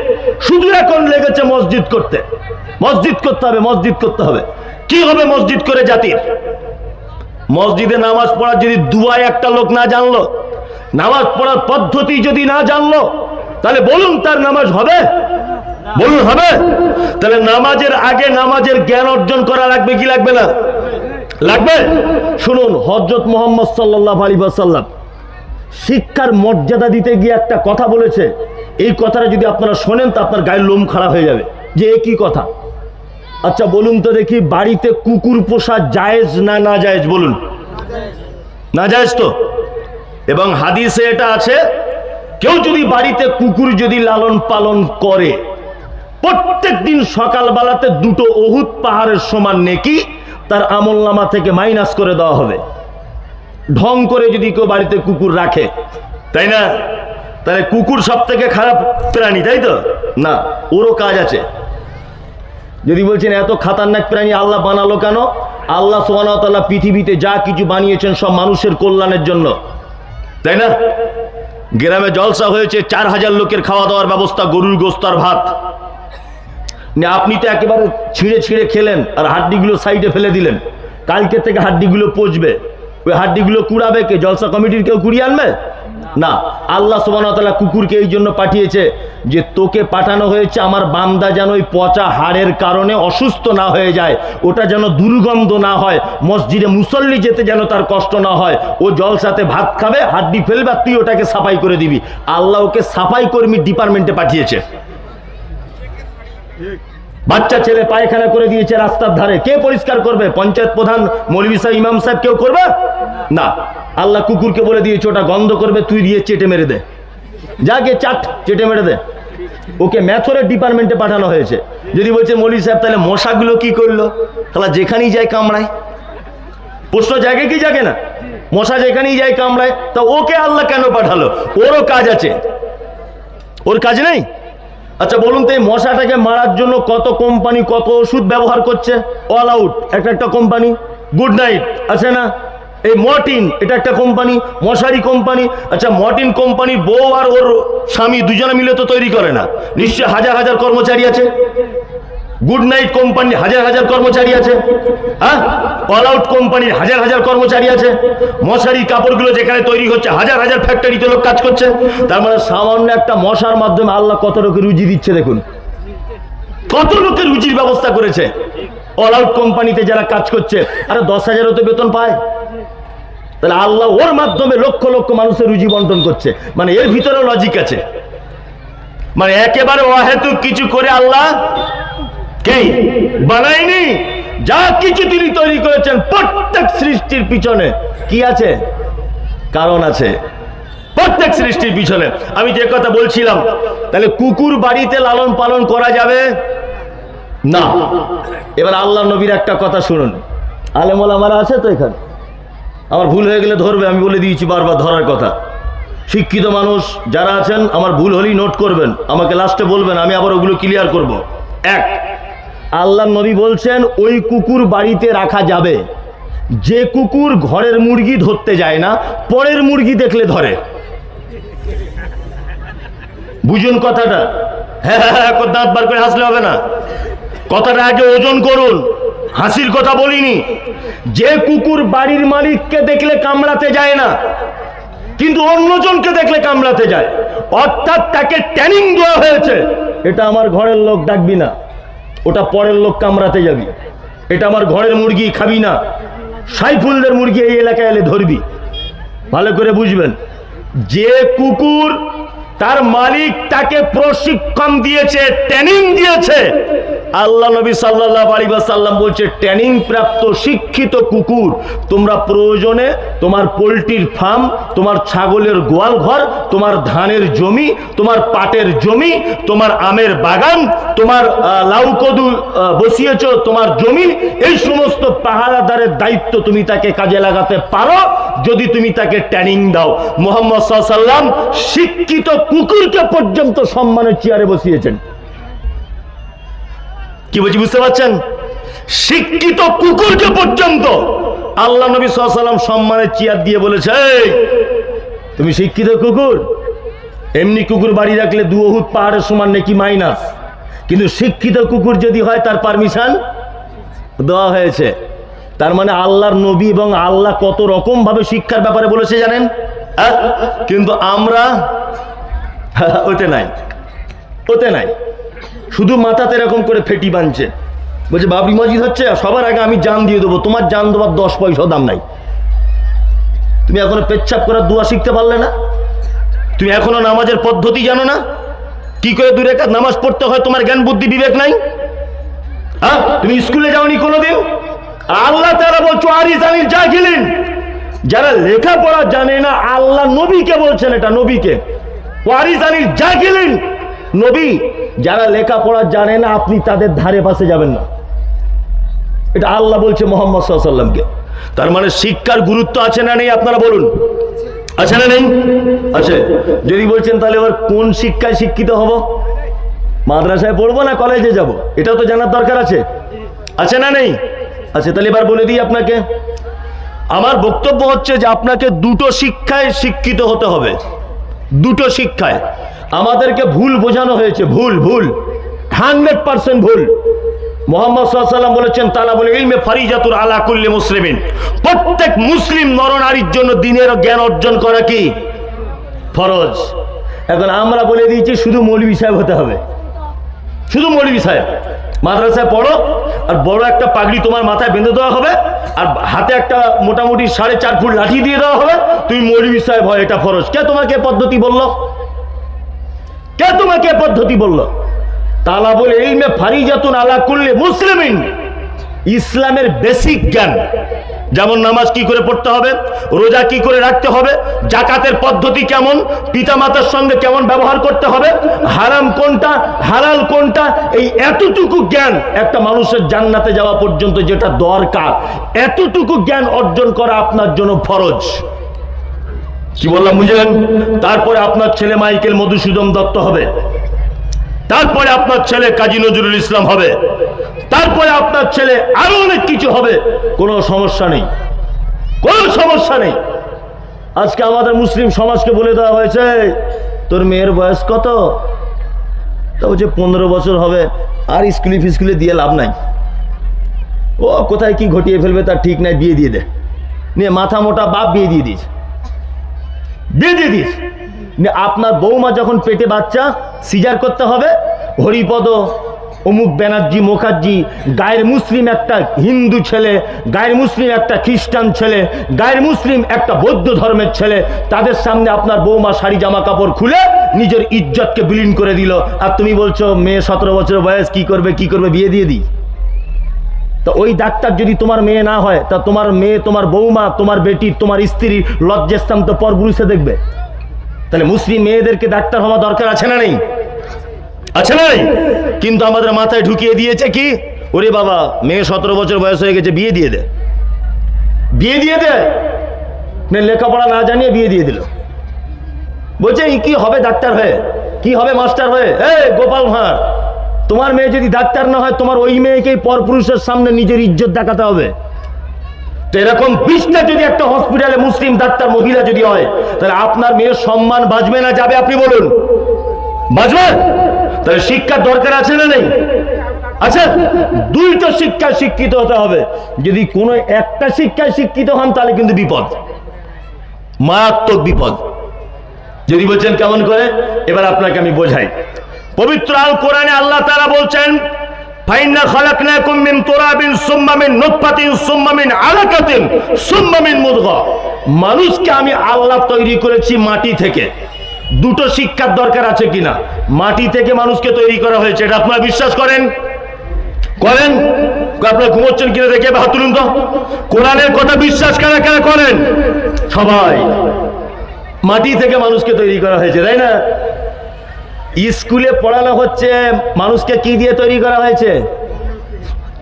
শুধু এখন লেগেছে মসজিদ করতে। মসজিদ করতে হবে, মসজিদ করতে হবে। কি হবে মসজিদ করে জাতির? মসজিদে নামাজ পড়ার যদি দুয়ায় একটা লোক না জানলো, নামাজ পড়ার পদ্ধতি যদি না জানলো, তাহলে বলুন তার নামাজ হবে? বলুন হবে? তাহলে নামাজের আগে নামাজের জ্ঞান অর্জন করা লাগবে কি লাগবে না? লাগবে। শুনুন, হযরত মুহাম্মদ সাল্লাল্লাহু আলাইহি ওয়াসাল্লাম শিক্ষার মর্যাদা দিতে গিয়ে একটা কথা বলেছে। এই কথাটা যদি আপনারা শোনেন তো আপনার গায়ের লোম খাড়া হয়ে যাবে যে এ কি কথা। আচ্ছা বলুন তো দেখি, বাড়িতে কুকুর পোষা জায়েজ না না জায়েজ? বলুন না জায়েজ তো। এবং হাদিসে এটা আছে, কেউ যদি বাড়িতে কুকুর যদি লালন পালন করে, প্রত্যেক দিন সকালবেলাতে 2টো উহুদ পাহাড়ের সমান নেকি তার আমলনামা থেকে মাইনাস করে দেওয়া হবে। ঢং করে যদি কেউ বাড়িতে কুকুর রাখে, তাই না? তাহলে কুকুর সব থেকে খারাপ প্রাণী, তাই তো না? ওরও কাজ আছে। যদি বলছেন এত খাতারনাক প্রাণী আল্লাহ বানালো কেন? আল্লাহ সুবহানাহু ওয়া তাআলা পৃথিবীতে যা কিছু বানিয়েছেন সব মানুষের কল্যাণের জন্য, তাই না? গ্রামে জলসা হয়েছে, 4000 লোকের খাওয়া দাওয়ার ব্যবস্থা, গরুর গোশত আর ভাত। আপনি তো একেবারে ছিঁড়ে ছিঁড়ে খেলেন আর হাড্ডিগুলো সাইডে ফেলে দিলেন। কালকে থেকে হাড্ডিগুলো পচবে, ওই হাড্ডিগুলো কুড়াবে কে? জলসা কমিটির কেউ কুড়িয়ে আনবে না। আল্লাহ সুবহানাহু ওয়া তাআলা কুকুরকে এই জন্য পাঠিয়েছে যে তোকে পাঠানো হয়েছে আমার বান্দা যেন ওই পচা হাড়ের কারণে অসুস্থ না হয়ে যায়, ওটা যেন দুর্গন্ধ না হয়, মসজিদে মুসল্লি যেতে যেন তার কষ্ট না হয়। ও জলসাতে ভাত খাবে, হাড্ডি ফেলবে, তুই ওটাকে সাফাই করে দিবি। আল্লাহ ওকে সাফাই কর্মী ডিপার্টমেন্টে পাঠিয়েছে। বাচ্চা ছেলে পায়খানা করে দিয়েছে রাস্তার ধারে, কে পরিষ্কার করবে? পঞ্চায়েত প্রধান, মৌলভী সাহেব, ইমাম সাহেব কেউ করবে না। আল্লাহ কুকুরকে বলে দিয়েছে ওটা গন্ধ করবে, তুই দিয়ে চেটে মেরে দে, যা গিয়ে চাট চেটে মেরে দে। ওকে ম্যাথরের ডিপার্টমেন্টে পাঠানো হয়েছে। যদি বলছে মৌলভী সাহেব তাহলে মশাগুলো কি করলো? তাহলে যেখানেই যায় কামড়ায়। প্রশ্ন জায়গায় কি জাগে না? মশা যেখানেই যায় কামড়ায়, তা ওকে আল্লাহ কেন পাঠালো? ওরও কাজ আছে, ওর কাজ নেই? আচ্ছা বলুন তো, এই মশাটাকে মারার জন্য কত কোম্পানি কত ওষুধ ব্যবহার করছে? অল আউট একটা কোম্পানি, গুড নাইট আছে না, এই মর্টিন এটা একটা কোম্পানি, মশারি কোম্পানি। আচ্ছা মর্টিন কোম্পানির বউ আর ওর স্বামী দুজনে মিলে তো তৈরি করে না, নিশ্চয় হাজার হাজার কর্মচারী আছে। গুড নাইট কোম্পানি হাজার হাজার কর্মচারী আছে, হ্যাঁ? অল আউট কোম্পানির হাজার হাজার কর্মচারী আছে। মশারির কাপড়গুলো যেখানে তৈরি হচ্ছে হাজার হাজার ফ্যাক্টরিতে লোক কাজ করছে। তার মানে সামান্য একটা মশার মাধ্যমে আল্লাহ কত লোকের রুজি দিচ্ছে দেখুন, কত লোকের রুজির ব্যবস্থা করেছে অল আউট কোম্পানিতে যারা কাজ করছে। আরে 10,000 তো বেতন পায়, তাহলে আল্লাহ ওর মাধ্যমে লক্ষ লক্ষ মানুষের রুজি বন্টন করছে। মানে এর ভিতরে লজিক আছে, মানে একেবারে অহেতুক কিছু করে আল্লাহ কে বানায়নি। যা কিছু তিনি তৈরি করেছেন প্রত্যেক সৃষ্টির পিছনে কি আছে? কারণ আছে প্রত্যেক সৃষ্টির পিছনে। আমি যে কথা বলছিলাম, তাহলে কুকুর বাড়িতে লালন পালন করা যাবে না। এবার আল্লাহ নবীর একটা কথা শুনুন, আলেম ওলামারা আছে তো এখানে, আমার ভুল হয়ে গেলে ধরবে, আমি বলে দিয়েছি বারবার ধরার কথা। শিক্ষিত মানুষ যারা আছেন আমার ভুল হলেই নোট করবেন, আমাকে লাস্টে বলবেন, আমি আবার ওগুলো ক্লিয়ার করব। এক, আল্লাহ নবী বলছেন ওই কুকুর বাড়িতে রাখা যাবে যে কুকুর ঘরের মুরগি ধরতে যায় না, পরের মুরগি দেখলে ধরে। বুঝুন কথাটা। হ্যাঁ হ্যাঁ হ্যাঁ দাঁত বার করে হাসলে হবে না, কথাটা আগে ওজন করুন। হাসির কথা বলিনি। যে কুকুর বাড়ির মালিককে দেখলে কামড়াতে যায় না, কিন্তু অন্যজনকে দেখলে কামড়াতে যায়, অর্থাৎ তাকে ট্রেনিং দেওয়া হয়েছে, এটা আমার ঘরের লোক ডাকবি না, ওটা পরের লোক কামড়াতে যাবি, এটা আমার ঘরের মুরগি খাবি না, সাইফুলদের মুরগি এই এলাকায় এলে ধরবি। ভালো করে বুঝবেন, যে কুকুর তার মালিক তাকে প্রশিক্ষণ দিয়েছে, ট্রেনিং দিয়েছে, আল্লাহ নবী সাল্লাল্লাহু আলাইহি ওয়াসাল্লাম বলছে ট্রেনিং প্রাপ্ত শিক্ষিত কুকুর তোমরা প্রয়োজনে তোমার পোল্ট্রির ফার্ম, তোমার ছাগলের গোয়াল ঘর, তোমার ধানের জমি, তোমার পাটের জমি, তোমার আমের বাগান, তোমার লাউ কদু বসিয়েছো তোমার জমি, এই সমস্ত পাহারাদারের দায়িত্ব তুমি তাকে কাজে লাগাতে পারো যদি তুমি তাকে ট্রেনিং দাও। মুহাম্মদ সাল্লাল্লাহু আলাইহি ওয়াসাল্লাম শিক্ষিত কুকুরকে পর্যন্ত সম্মানের চেয়ারে বসিয়েছেন। কি বলছি বুঝতে পারছেন? শিক্ষিত কুকুরকে পর্যন্ত আল্লাহ নবী সাল্লাল্লাহু আলাইহি ওয়াসাল্লাম সম্মানের চেয়ার দিয়ে বলেছে, এই তুমি শিক্ষিত কুকুর। এমনি কুকুর বাড়ি রাখলে 2 উহুদ পাহাড়ের সমান নেকি মাইনাস, কিন্তু শিক্ষিত কুকুর যদি হয় তার পারমিশন দেওয়া হয়েছে। তার মানে আল্লাহর নবী এবং আল্লাহ কত রকম ভাবে শিক্ষার ব্যাপারে বলেছে জানেন, কিন্তু আমরা ওতে নাই, ওতে নাই। শুধু মাথাতে এরকম করে ফেটি বাঁধছে, বলছে বাবরি মসজিদ হচ্ছে, সবার আগে আমি জান দিয়ে দেবো, তোমার জান দেবার 10 পয়সা দাম নাই। তুমি এখনো পেচ্ছাপ করার দোয়া শিখতে পারলে না? তুমি এখনো নামাজের পদ্ধতি জানো না? কি করে 2 রাকাত নামাজ পড়তে হয় তোমার জ্ঞান বুদ্ধি বিবেক নাই? হ্যাঁ, তুমি স্কুলে যাওনি কোনোদিন? আল্লাহ তাআলা বলছো আরিজানিল জাহিলিন, যারা লেখাপড়া জানে না, আল্লাহ নবীকে বলছেন, এটা নবীকে, ওয়ারিজানিল জাহিলিন, নবী যারা লেখাপড়া জানে না আপনি তাদের ধারে পাশে যাবেন না, এটা আল্লাহ বলছে মুহাম্মদ সাল্লাল্লাহু আলাইহি ওয়াসাল্লামকে। তার মানে শিক্ষার গুরুত্ব আছে না নেই আপনারা বলুন? আছে না নেই? আছে। যদি বলছেন তাহলে এবার কোন শিক্ষায় শিক্ষিত হব? মাদ্রাসায় পড়বো না কলেজে যাব? এটাও তো জানার দরকার আছে, আছে না নেই? আছে। তাহলে এবার বলে দিই আপনাকে, আমার বক্তব্য হচ্ছে যে আপনাকে 2টো শিক্ষায় শিক্ষিত হতে হবে। 2টো শিক্ষায় আমাদেরকে ভুল বোঝানো হয়েছে, ভুল, 100% ভুল। মুহাম্মদ সাল্লাল্লাহু আলাইহি ওয়াসাল্লাম বলেছেন তালাবুল ইলমি ফারিজাতুন আলা কুল্লি মুসলিমিন, প্রত্যেক মুসলিম নরনারীর জন্য দ্বীনের জ্ঞান অর্জন করা কি ফরজ। এখন আমরা বলে দিয়েছি শুধু মৌলভী সাহেব হতে হবে, শুধু মৌলভী সাহেব। মাদ্রাসায় পড়ো আর বড় একটা পাগড়ি তোমার মাথায় বেঁধে দেওয়া হবে আর হাতে একটা মোটামুটি 4.5 ফুট লাঠি দিয়ে দেওয়া হবে, তুমি মৌলভী সাহেব হয়, এটা ফরজ। কে তোমাকে পদ্ধতি বললো? কে তোমাকে পদ্ধতি বললো? তালাবুল ইলমি ফারিজাতুন আলা কুল্লি মুসলিমিন, ইসলামের বেসিক জ্ঞান, যেমন নামাজ কি করে পড়তে হবে, রোজা কি করে রাখতে হবে, জাকাতের পদ্ধতি কেমন, পিতামাতার সঙ্গে কেমন ব্যবহার করতে হবে, হারাম কোনটা হালাল কোনটা, এই এতটুকু জ্ঞান একটা মানুষের জান্নাতে যাওয়া পর্যন্ত যেটা দরকার, এতটুকু জ্ঞান অর্জন করা আপনার জন্য ফরজ। কি বললাম বুঝলেন? তারপরে আপনার ছেলে মাইকেল মধুসূদন দত্ত হবে, তারপরে আপনার ছেলে কাজী নজরুল ইসলাম হবে, তারপরে আপনার ছেলে আরো অনেক কিছু হবে, কোনো সমস্যা নেই, কোনো সমস্যা নেই। আজকে আমাদের মুসলিম সমাজকে বলে দেওয়া হয়েছে তোর মেয়ের বয়স কত? তা বলছে 15 বছর হবে, আর স্কুলে ফিস্কুলে দিয়ে লাভ নাই, ও কোথায় কি ঘটিয়ে ফেলবে তার ঠিক নাই, বিয়ে দিয়ে দে। নিয়ে মাথা মোটা বাপ বিয়ে দিয়ে দিস, বিয়ে দিয়ে দিস। আপনার বৌমা যখন পেটে বাচ্চা সিজার করতে হবে, হরিপদ অমুক ব্যানার্জি মুখার্জি, গায়ের মুসলিম একটা হিন্দু ছেলে, গায়ের মুসলিম একটা খ্রিস্টান ছেলে, গায়ের মুসলিম একটা বৌদ্ধ ধর্মের ছেলে, তাদের সামনে আপনার বৌমা শাড়ি জামা কাপড় খুলে নিজের ইজ্জতকে বিলীন করে দিল, আর তুমি বলছো মেয়ে 17 বছর বয়স, কি করবে কি করবে, বিয়ে দিয়ে দিই। তো ওই ডাক্তার যদি তোমার মেয়ে না হয়, তা তোমার মেয়ে, তোমার বৌমা, তোমার বেটি, তোমার স্ত্রী লজ্জাস্থান তো পরপুরুষে দেখবে। তাহলে মুসলিম মেয়েদেরকে ডাক্তার হওয়া দরকার আছে না নেই? আছে না নেই? কিন্তু আমাদের মাথায় ঢুকিয়ে দিয়েছে কি, ওরে বাবা মেয়ে 17 বছর বয়স হয়ে গেছে, বিয়ে দিয়ে দে, বিয়ে দিয়ে দে। লেখাপড়া না জানিয়ে বিয়ে দিয়ে দিল, বলছে কি হবে ডাক্তার হয়ে, কি হবে মাস্টার হয়ে। গোপাল ভাঁড়, তোমার মেয়ে যদি ডাক্তার না হয়, তোমার ওই মেয়েকেই পরপুরুষের সামনে নিজের ইজ্জত দেখাতে হবে। তো এরকম 20টা যদি একটা হসপিটালে মুসলিম ডাক্তার মহিলা যদি হয়, তাহলে আপনার মেয়ের সম্মান বাঁচবে না যাবে? আপনি বলুন, বাঁচবে? তাহলে শিক্ষার দরকার আছে না নেই? আচ্ছা, দুইটা শিক্ষায় শিক্ষিত হতে হবে। যদি কোনো একটা শিক্ষায় শিক্ষিত হন তাহলে কিন্তু বিপদ, মারাত্মক বিপদ। যদি বলছেন কেমন করে, এবার আপনাকে আমি বোঝাই। পবিত্র আল কোরআনে আল্লাহ তাআলা বলছেন, ফাইন্না খালাকনাকুম মিন তুরাবিন সুম্মা মিন নুতফাতিন সুম্মা মিন আলাকাতিন সুম্মা মিন মুদগা। মানুষকে আমি আল্লাহ তৈরি করেছি মাটি থেকে। দুটো শিক্ষার দরকার আছে কিনা? মাটি থেকে মানুষকে তৈরি করা হয়েছে, এটা আপনারা বিশ্বাস করেন? করেন? আপনারা ঘুমোচ্ছেন কিনা দেখে হাত তুলুন তো। কোরআনের কথা বিশ্বাস কারা কারা করেন? সবাই। মাটি থেকে মানুষকে তৈরি করা হয়েছে, তাই না? স্কুলে পড়ানো হচ্ছে মানুষকে কি দিয়ে তৈরি করা হয়েছে?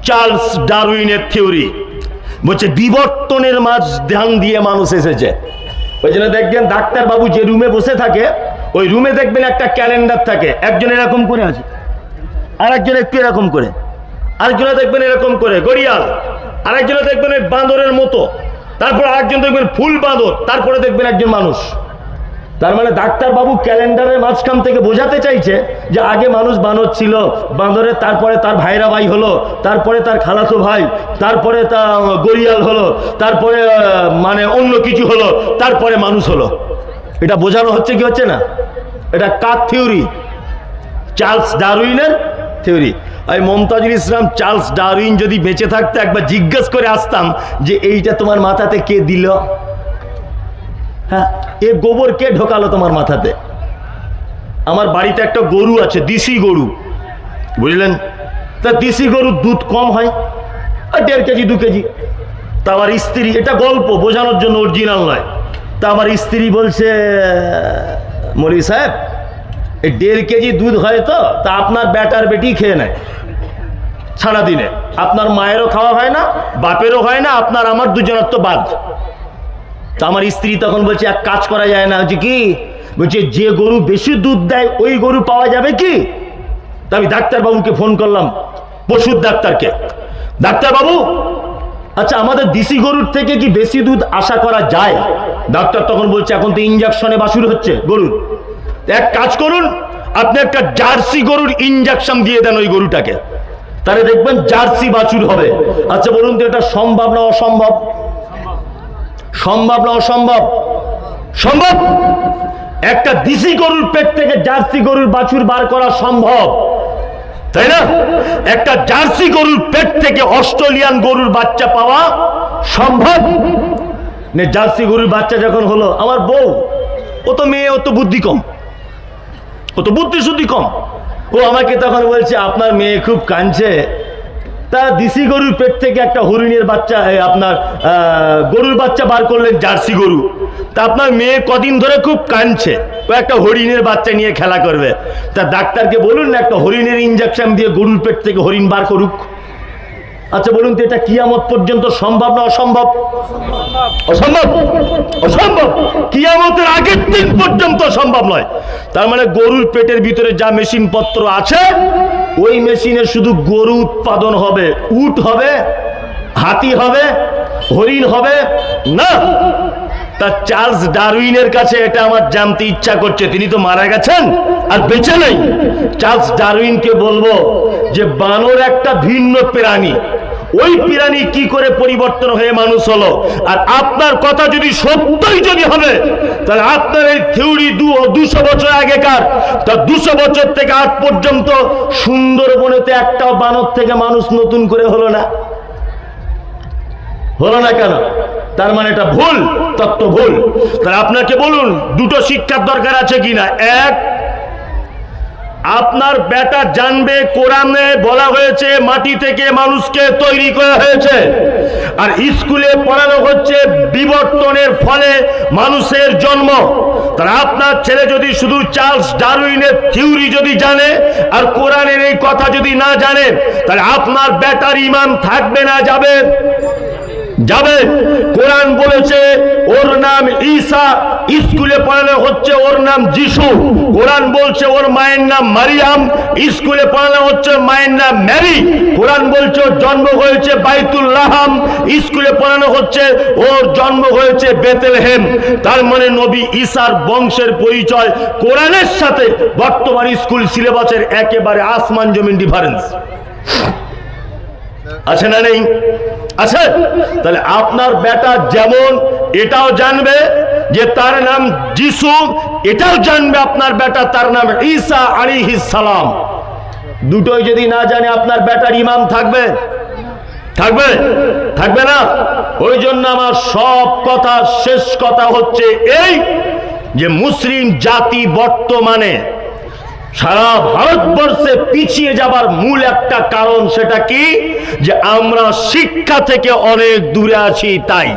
চার্লস ডারউইনের থিওরি বলছে বিবর্তনের মাঝ ধ্যান দিয়ে মানুষ এসেছে। ওই জন্য দেখবেন ডাক্তার বাবু যে রুমে বসে থাকে, ওই রুমে দেখবেন একটা ক্যালেন্ডার থাকে, একজন এরকম করে আছে, আরেকজন একটু এরকম করে, আরেকজনে দেখবেন এরকম করে গড়িয়াল, আরেকজনে দেখবেন ওই বাঁদরের মতো, তারপর আরেকজন দেখবেন ফুল বাঁদর, তারপরে দেখবেন একজন মানুষ। তার মানে ডাক্তার বাবু ক্যালেন্ডারের মাঝখান থেকে বোঝাতে চাইছে যে আগে মানুষ বানর ছিল, বাঁদরের, তারপরে তার ভাইরা ভাই হলো, তারপরে তার খালাতো ভাই, তারপরে তা গড়িয়াল হলো, তারপরে মানে অন্য কিছু হলো, তারপরে মানুষ হলো। এটা বোঝানো হচ্ছে কি হচ্ছে না? এটা কার থিওরি? চার্লস ডারউইনের থিওরি। এই মমতাজুল ইসলাম চার্লস ডারউইন যদি বেঁচে থাকতে একবার জিজ্ঞেস করে আসতাম যে এইটা তোমার মাথাতে কে দিল? হ্যাঁ, এ গোবর কে ঢোকালো তোমার মাথাতে? আমার বাড়িতে একটা গরু আছে, দেশি গরু, বুঝলেন? তা দেশি গরুর দুধ কম হয়, আর 1.5 কেজি 2 কেজি। তা আমার স্ত্রী, এটা গল্প বোঝানোর জন্য, অরিজিনাল নয়, তা আমার স্ত্রী বলছে, মৌলভী সাহেব এই 1.5 কেজি দুধ হয় তো, তা আপনার বেটার বেটি খেয়ে নেয় সারাদিনে, আপনার মায়েরও খাওয়া হয় না, বাপেরও হয় না, আপনার আমার দুজনের তো বাদ। তা আমার স্ত্রী তখন বলছে এক কাজ করা যায় না? হচ্ছে কি? বলছে যে গরু বেশি দুধ দেয় ওই গরু পাওয়া যাবে কি? তা আমি ডাক্তারবাবুকে ফোন করলাম, পশুর ডাক্তারকে, ডাক্তারবাবু আচ্ছা আমাদের দেশি গরুর থেকে কি বেশি দুধ আশা করা যায়? ডাক্তার তখন বলছে এখন তো ইঞ্জেকশনে বাছুর হচ্ছে গরুর, এক কাজ করুন আপনি একটা জার্সি গরুর ইঞ্জেকশন দিয়ে দেন ওই গরুটাকে, তাহলে দেখবেন জার্সি বাছুর হবে। আচ্ছা বলুন তো এটা সম্ভব না অসম্ভব? সম্ভব না অসম্ভব? সম্ভব। একটা দেশি গরুর পেট থেকে জার্সি গরুর বাছুর বার করা সম্ভব, তাই না? একটা জার্সি গরুর পেট থেকে অস্ট্রেলিয়ান গরুর বাচ্চা পাওয়া সম্ভব। জার্সি গরুর বাচ্চা যখন হলো, আমার বউ, ও তো মেয়ে, ও তো বুদ্ধি কম, ও তো বুদ্ধি শুদ্ধি কম, ও আমাকে তখন বলছে আপনার মেয়ে খুব কাঁদছে, তা দেশি গরুর পেট থেকে একটা হরিণের বাচ্চা, আপনার গরুর বাচ্চা বার করলেন, জার্সি গরু, তা আপনার মেয়ে কদিন ধরে খুব কাঁদছে, ও একটা হরিণের বাচ্চা নিয়ে খেলা করবে, তা ডাক্তারকে বলুন না একটা হরিণের ইঞ্জেকশন দিয়ে গরুর পেট থেকে হরিণ বার করুক। আচ্ছা বলুন তো এটা কিয়ামত পর্যন্ত সম্ভব না অসম্ভব? অসম্ভব, অসম্ভব। কিয়ামতের আগের দিন পর্যন্ত সম্ভব নয়। তার মানে গরুর পেটের ভিতরে যা মেশিন পত্র আছে, ওই মেশিনে শুধু গরু উৎপাদন হবে, উট হবে, হাতি হবে, হরিণ হবে না। তা চার্লস ডারউইনের কাছে এটা আমার জানতে ইচ্ছা করছে, তিনি তো মারা গেছেন আর বেঁচে নেই। চার্লস ডারউইনকে বলবো যে বানর একটা ভিন্ন প্রাণী, ওই প্রাণী কি করে পরিবর্তন হয়ে মানুষ হলো? আর আপনার কথা যদি সত্যই যদি হবে, তাহলে আপনার এই থিওরি 200 বছর আগেকার, তা 200 বছর থেকে আজ পর্যন্ত সুন্দরবনেতে একটাও বানর থেকে মানুষ নতুন করে হলো না। হলো না কেন? তার মানে এটা ভুল, তত্ত্ব ভুল। তাহলে আপনাকে বলুন দুটো শিক্ষার দরকার আছে কিনা? এক, আপনার বেটা জানবে কোরআনে বলা হয়েছে মাটি থেকে মানুষকে তৈরি করা হয়েছে, আর স্কুলে পড়ানো হচ্ছে বিবর্তনের ফলে মানুষের জন্ম। তাহলে আপনার ছেলে যদি শুধু চার্লস ডারউইনের থিওরি যদি জানে আর কোরআনের এই কথা যদি না জানে, তাহলে আপনার বেটার ঈমান থাকবে না যাবে? যাবে। কোরআন বলেছে ওর নাম ঈসা, স্কুলে পড়ানো হচ্ছে ওর নাম যিশু। কোরআন বলছে ওর মায়ের নাম মারিয়াম, স্কুলে পড়ানো হচ্ছে মায়ের নাম ম্যারি। কোরআন বলছে ওর জন্ম হয়েছে বাইতুল্লাহাম, স্কুলে পড়ানো হচ্ছে ওর জন্ম হয়েছে বেতেলহেম। তার মানে নবী ঈসার বংশের পরিচয় কোরআনের সাথে বর্তমান স্কুল সিলেবাসের একেবারে আসমান জমিন ডিফারেন্স আছে না নেই? আছে। তাহলে আপনার বেটা যেমন এটাও জানবে যে তার নাম যিশু, এটাও জানবে আপনার বেটা তার নাম ঈসা আলাইহিস সালাম। দুটোই যদি না জানে আপনার বেটার ইমাম থাকবে? থাকবে? থাকবে না। ওই জন্য আমার সব কথা শেষ কথা হচ্ছে এই যে মুসলিম জাতি বর্তমানে সারা ভারতবর্ষে পিছিয়ে যাবার মূল একটা কারণ, সেটা কি? যে আমরা শিক্ষা থেকে অনেক দূরে আছি। তাই